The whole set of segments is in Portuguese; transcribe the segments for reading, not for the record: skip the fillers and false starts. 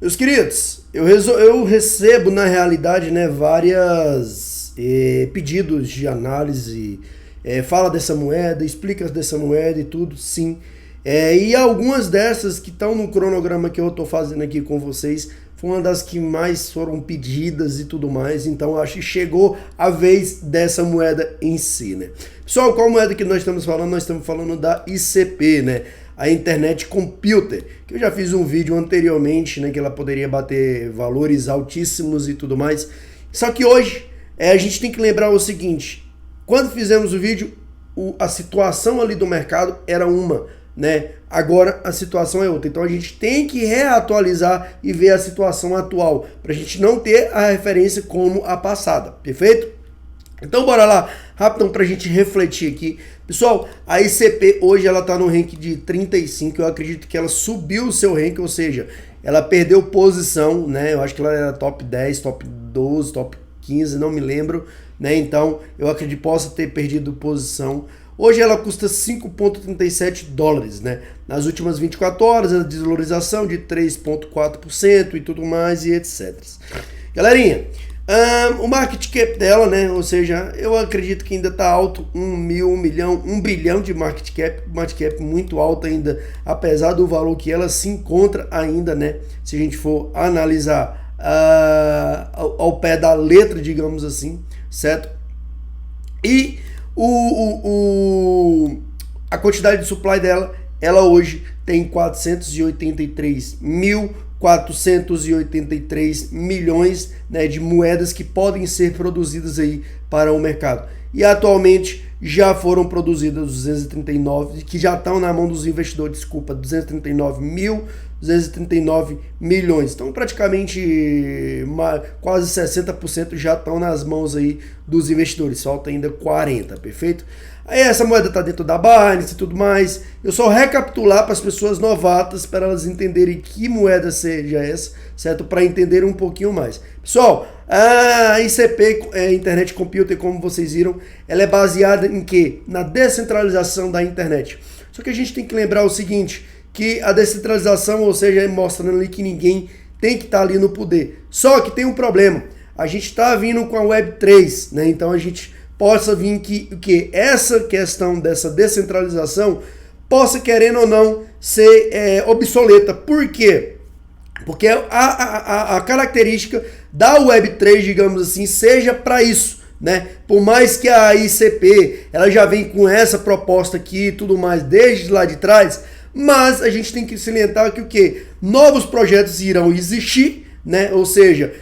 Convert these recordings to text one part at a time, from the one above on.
Meus queridos, eu recebo na realidade, né, várias pedidos de análise, fala dessa moeda, explica dessa moeda e tudo, sim. E algumas dessas que estão no cronograma que eu estou fazendo aqui com vocês, foi uma das que mais foram pedidas e tudo mais, então acho que chegou a vez dessa moeda em si, né? Pessoal, qual moeda que nós estamos falando? Nós estamos falando da ICP, né? A Internet Computer, que eu já fiz um vídeo anteriormente, né, que ela poderia bater valores altíssimos e tudo mais. Só que hoje a gente tem que lembrar o seguinte, quando fizemos o vídeo, a situação ali do mercado era uma, né? Agora a situação é outra. Então a gente tem que reatualizar e ver a situação atual, para a gente não ter a referência como a passada, perfeito? Então bora lá, rapidão, para a gente refletir aqui. Pessoal, a ICP hoje ela está no rank de 35, eu acredito que ela subiu o seu rank, ou seja, ela perdeu posição, né? Eu acho que ela era top 10, top 12, top 15, não me lembro, né? Então eu acredito que possa ter perdido posição. Hoje ela custa 5,37 dólares, né? Nas últimas 24 horas, a desvalorização de 3,4% e tudo mais e etc. Galerinha, o market cap dela, né? Ou seja, eu acredito que ainda está alto, 1 bilhão de market cap muito alto ainda, apesar do valor que ela se encontra ainda, né? Se a gente for analisar ao pé da letra, digamos assim, certo? E a quantidade de supply dela, ela hoje tem 483 milhões, né, de moedas que podem ser produzidas aí para o mercado. E atualmente já foram produzidas 239, que já estão na mão dos investidores, 239 milhões. Então praticamente quase 60% já estão nas mãos aí dos investidores, falta ainda 40, perfeito? Aí essa moeda está dentro da Binance e tudo mais. Eu só recapitular para as pessoas novatas, para elas entenderem que moeda seja essa, certo? Para entender um pouquinho mais. Pessoal, a ICP, Internet Computer, como vocês viram, ela é baseada em quê? Na descentralização da internet. Só que a gente tem que lembrar o seguinte, que a descentralização, ou seja, mostrando ali que ninguém tem que estar ali no poder. Só que tem um problema. A gente está vindo com a Web3, né? Então a gente possa vir que essa questão dessa descentralização possa, querendo ou não, ser obsoleta. Por quê? Porque a característica da Web3, digamos assim, seja para isso, né? Por mais que a ICP ela já vem com essa proposta aqui e tudo mais desde lá de trás, mas a gente tem que salientar que o quê? Novos projetos irão existir, né? Ou seja,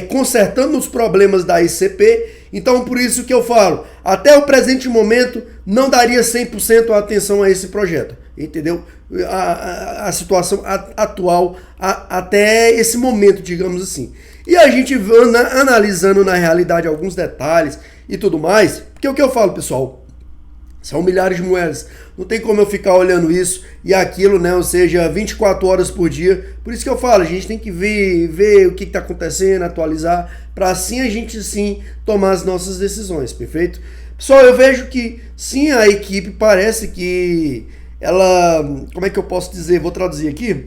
consertando os problemas da ICP. Então por isso que eu falo, até o presente momento não daria 100% atenção a esse projeto, entendeu? A situação atual até esse momento, digamos assim. E a gente analisando na realidade alguns detalhes e tudo mais, porque o que eu falo, pessoal, são milhares de moedas, não tem como eu ficar olhando isso e aquilo, né? Ou seja, 24 horas por dia. Por isso que eu falo, a gente tem que ver o que está acontecendo, atualizar, para assim a gente sim tomar as nossas decisões, perfeito? Pessoal, eu vejo que sim, a equipe parece que ela, como é que eu posso dizer, vou traduzir aqui,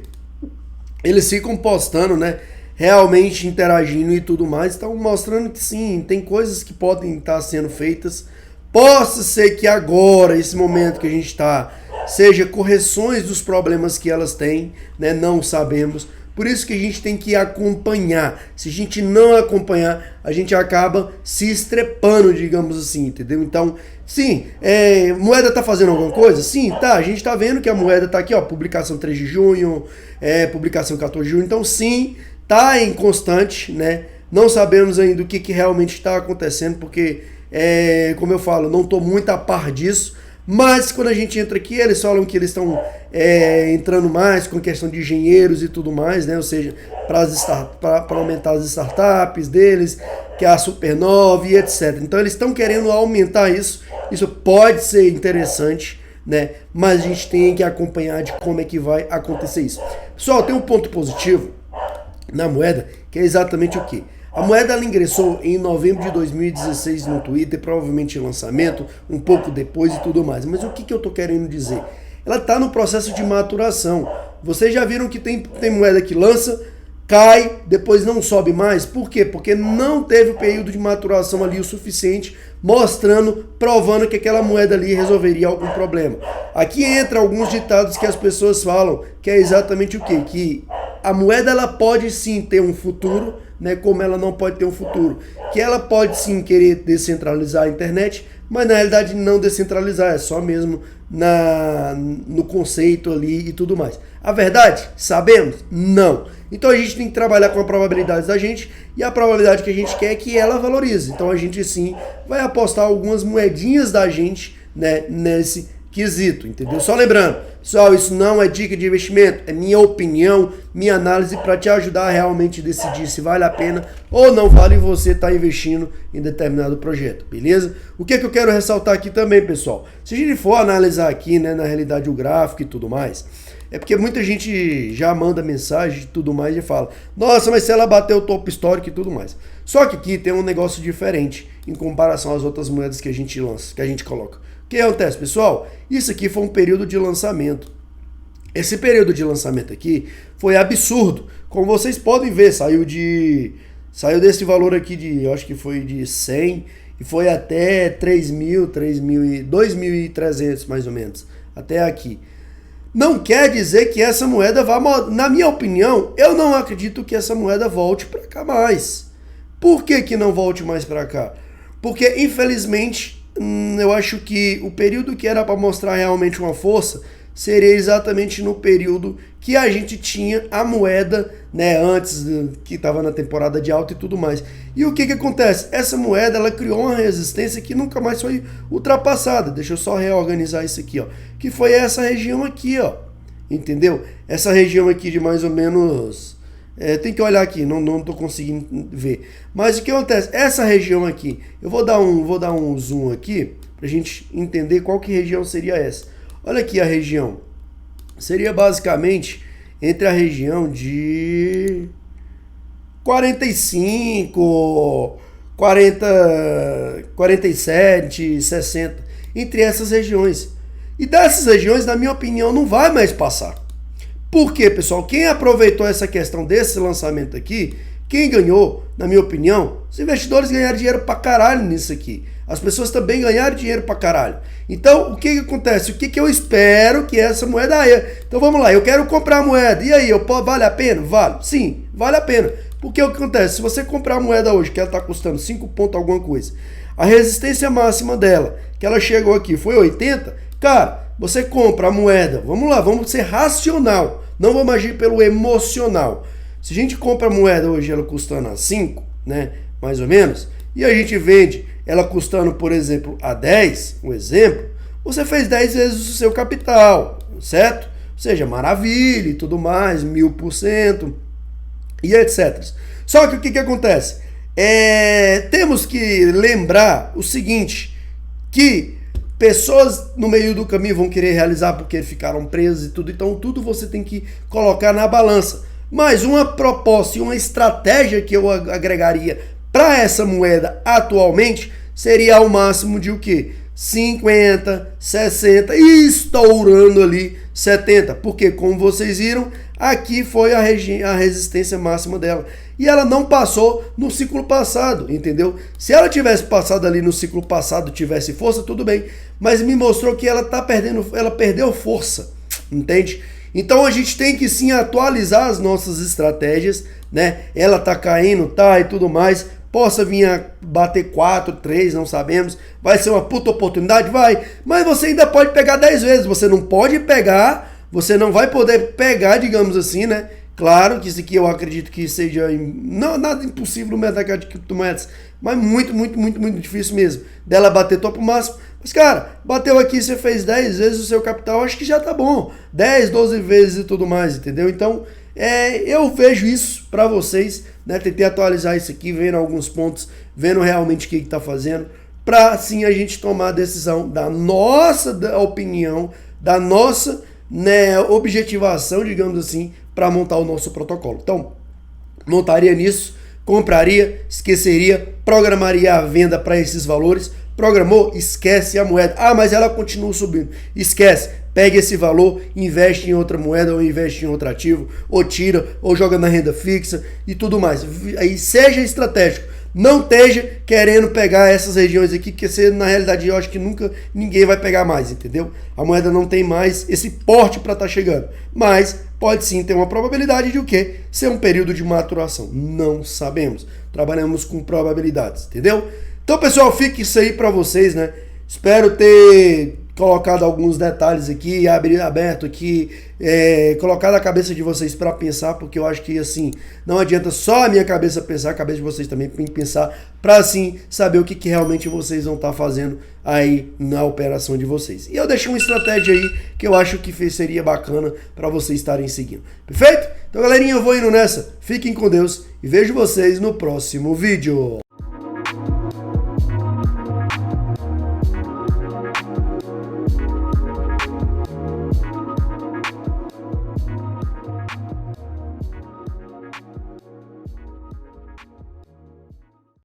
eles ficam postando, né? Realmente interagindo e tudo mais, estão mostrando que sim, tem coisas que podem estar sendo feitas. Possa ser que agora, esse momento que a gente está, seja correções dos problemas que elas têm, né? Não sabemos. Por isso que a gente tem que acompanhar. Se a gente não acompanhar, a gente acaba se estrepando, digamos assim, entendeu? Então, sim, moeda tá fazendo alguma coisa? Sim, tá. A gente tá vendo que a moeda tá aqui, ó, publicação 3 de junho, publicação 14 de junho. Então, sim, tá em constante, né? Não sabemos ainda o que realmente está acontecendo, porque como eu falo, não estou muito a par disso, mas quando a gente entra aqui, eles falam que eles estão entrando mais com questão de engenheiros e tudo mais, né? Ou seja, para aumentar as startups deles, que é a Supernova e etc. Então eles estão querendo aumentar isso pode ser interessante, né? Mas a gente tem que acompanhar de como é que vai acontecer isso. Pessoal, tem um ponto positivo na moeda, que é exatamente o quê? A moeda ela ingressou em novembro de 2016 no Twitter, provavelmente em lançamento, um pouco depois e tudo mais. Mas o que eu estou querendo dizer? Ela está no processo de maturação. Vocês já viram que tem moeda que lança, cai, depois não sobe mais. Por quê? Porque não teve o período de maturação ali o suficiente, mostrando, provando que aquela moeda ali resolveria algum problema. Aqui entra alguns ditados que as pessoas falam, que é exatamente o quê? Que a moeda ela pode sim ter um futuro, né, como ela não pode ter um futuro. Que ela pode sim querer descentralizar a internet, mas na realidade não descentralizar, é só mesmo no conceito ali e tudo mais. A verdade? Sabemos? Não. Então a gente tem que trabalhar com a probabilidade da gente, e a probabilidade que a gente quer é que ela valorize. Então a gente sim vai apostar algumas moedinhas da gente, né, nesse quesito, entendeu? Só lembrando, pessoal, isso não é dica de investimento, é minha opinião, minha análise para te ajudar a realmente decidir se vale a pena ou não vale você estar investindo em determinado projeto, beleza? O que é que eu quero ressaltar aqui também, pessoal? Se a gente for analisar aqui, né, na realidade o gráfico e tudo mais, é porque muita gente já manda mensagem e tudo mais e fala, nossa, mas se ela bater o topo histórico e tudo mais. Só que aqui tem um negócio diferente em comparação às outras moedas que a gente lança, que a gente coloca. O que acontece, pessoal? Isso aqui foi um período de lançamento. Esse período de lançamento aqui foi absurdo. Como vocês podem ver, saiu desse valor aqui eu acho que foi de 100 e foi até 2.300 mais ou menos, até aqui. Não quer dizer que essa moeda vá, na minha opinião, eu não acredito que essa moeda volte para cá mais. Por que não volte mais para cá? Porque, infelizmente, eu acho que o período que era para mostrar realmente uma força seria exatamente no período que a gente tinha a moeda, né, antes que estava na temporada de alta e tudo mais. E o que acontece? Essa moeda ela criou uma resistência que nunca mais foi ultrapassada. Deixa eu só reorganizar isso aqui, ó, que foi essa região aqui, ó, entendeu? Essa região aqui de mais ou menos tem que olhar aqui, não tô conseguindo ver. Mas o que acontece? Essa região aqui, eu vou dar um zoom aqui pra gente entender qual que região seria essa. Olha aqui a região. Seria basicamente entre a região de 45, 40, 47, 60, entre essas regiões. E dessas regiões, na minha opinião, não vai mais passar. Por quê, pessoal? Quem aproveitou essa questão desse lançamento aqui, quem ganhou, na minha opinião, os investidores ganharam dinheiro pra caralho nisso aqui. As pessoas também ganharam dinheiro pra caralho. Então, o que acontece? O que eu espero que essa moeda é? Então, vamos lá. Eu quero comprar a moeda. E aí, vale a pena? Vale. Sim, vale a pena. Porque o que acontece? Se você comprar a moeda hoje, que ela está custando 5 pontos alguma coisa, a resistência máxima dela, que ela chegou aqui, foi 80, cara, você compra a moeda. Vamos lá, vamos ser racional. Não vamos agir pelo emocional. Se a gente compra a moeda hoje, ela custando a 5, né, mais ou menos, e a gente vende ela custando, por exemplo, a 10, um exemplo, você fez 10 vezes o seu capital, certo? Ou seja, maravilha e tudo mais, 1000% e etc. Só que o que acontece? Temos que lembrar o seguinte, que pessoas no meio do caminho vão querer realizar porque ficaram presas e tudo, então tudo você tem que colocar na balança. Mas uma proposta e uma estratégia que eu agregaria para essa moeda atualmente seria ao máximo de o quê? 50, 60 e estourando ali 70. Porque, como vocês viram, aqui foi a resistência máxima dela. E ela não passou no ciclo passado, entendeu? Se ela tivesse passado ali no ciclo passado, tivesse força, tudo bem. Mas me mostrou que ela perdeu força, entende? Então a gente tem que sim atualizar as nossas estratégias, né? Ela tá caindo, tá, e tudo mais. Possa vir a bater 4, 3, não sabemos. Vai ser uma puta oportunidade? Vai. Mas você ainda pode pegar 10 vezes. Você não pode pegar, você não vai poder pegar, digamos assim, né? Claro que isso aqui eu acredito que seja não, nada impossível no mercado de criptomoedas, mas muito difícil mesmo dela bater topo máximo. Mas, cara, bateu aqui, você fez 10 vezes o seu capital, acho que já tá bom. 10, 12 vezes e tudo mais, entendeu? Então, eu vejo isso para vocês, né? Tentei atualizar isso aqui, vendo alguns pontos, vendo realmente o que tá fazendo, para assim a gente tomar a decisão da nossa opinião, da nossa, né, objetivação, digamos assim, para montar o nosso protocolo. Então, montaria nisso, compraria, esqueceria, programaria a venda para esses valores. Programou? Esquece a moeda. Ah, mas ela continua subindo. Esquece. pega esse valor, investe em outra moeda ou investe em outro ativo, ou tira, ou joga na renda fixa e tudo mais. Aí seja estratégico. Não esteja querendo pegar essas regiões aqui, porque você, na realidade, eu acho que nunca ninguém vai pegar mais, entendeu? A moeda não tem mais esse porte para estar chegando. Mas pode sim ter uma probabilidade de o quê? Ser um período de maturação. Não sabemos. Trabalhamos com probabilidades, entendeu? Então, pessoal, fica isso aí para vocês, né? Espero ter colocado alguns detalhes aqui, aberto aqui, colocado a cabeça de vocês para pensar, porque eu acho que assim, não adianta só a minha cabeça pensar, a cabeça de vocês também tem que pensar, para assim saber o que realmente vocês vão estar fazendo aí na operação de vocês. E eu deixei uma estratégia aí que eu acho que seria bacana para vocês estarem seguindo. Perfeito? Então, galerinha, eu vou indo nessa. Fiquem com Deus e vejo vocês no próximo vídeo.